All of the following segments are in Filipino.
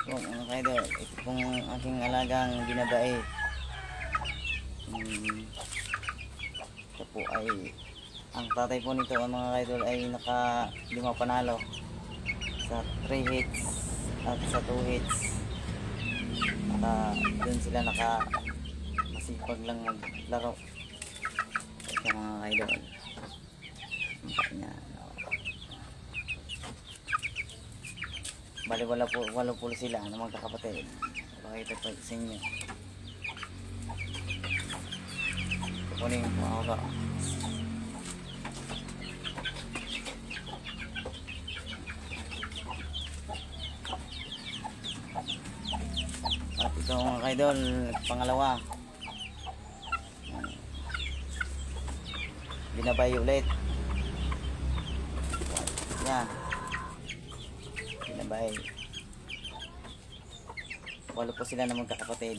po mga kaidol, ito pong aking alagang binabae. Ito po ay ang tatay po nito mga kaidol ay naka 5 panalo sa 3 hits at sa 2 hits. Doon sila masipag lang maglaro. Ito mga kaidol, bali walo po sila na magkakapatid. Pakita po sa inyo. Kukunin po ako ba. At ito mga kaidol, pangalawa. Binabay ulit. Yan. Binabay. Walo po sila na magkakapatid.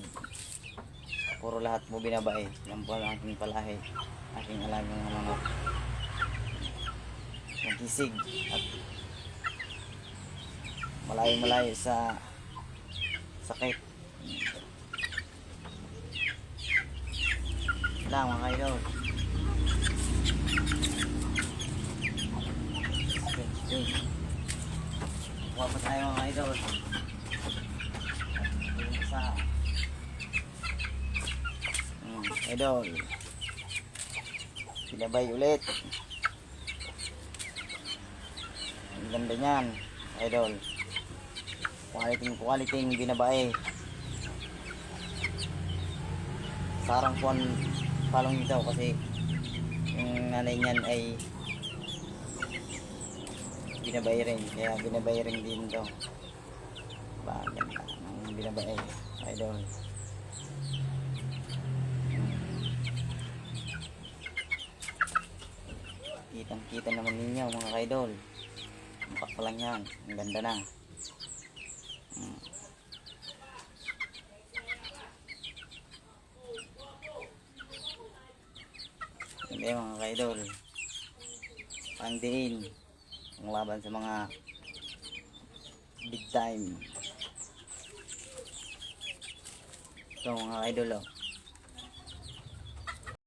Puro lahat po binabay. Yan po ang aking palahi. Aking alagang manok. Magisig at malayo-malayo sa sakit. Lang mga kaidol. Okay. Kuha pa tayo mga idol. Isa. Idol. Binabay ulit. Ang ganda niyan, idol. Quality binabay. Sarang puan palong daw kasi yung nanay niyan ay binabay rin, kaya binabay rin din daw. Ganda ng binabay, idol. Kitang kita naman ninyo mga idol. Mukha pa lang yan, ang ganda na. Hindi mga idol, pangdiin ang laban sa mga big time. Ito mga idol, oh.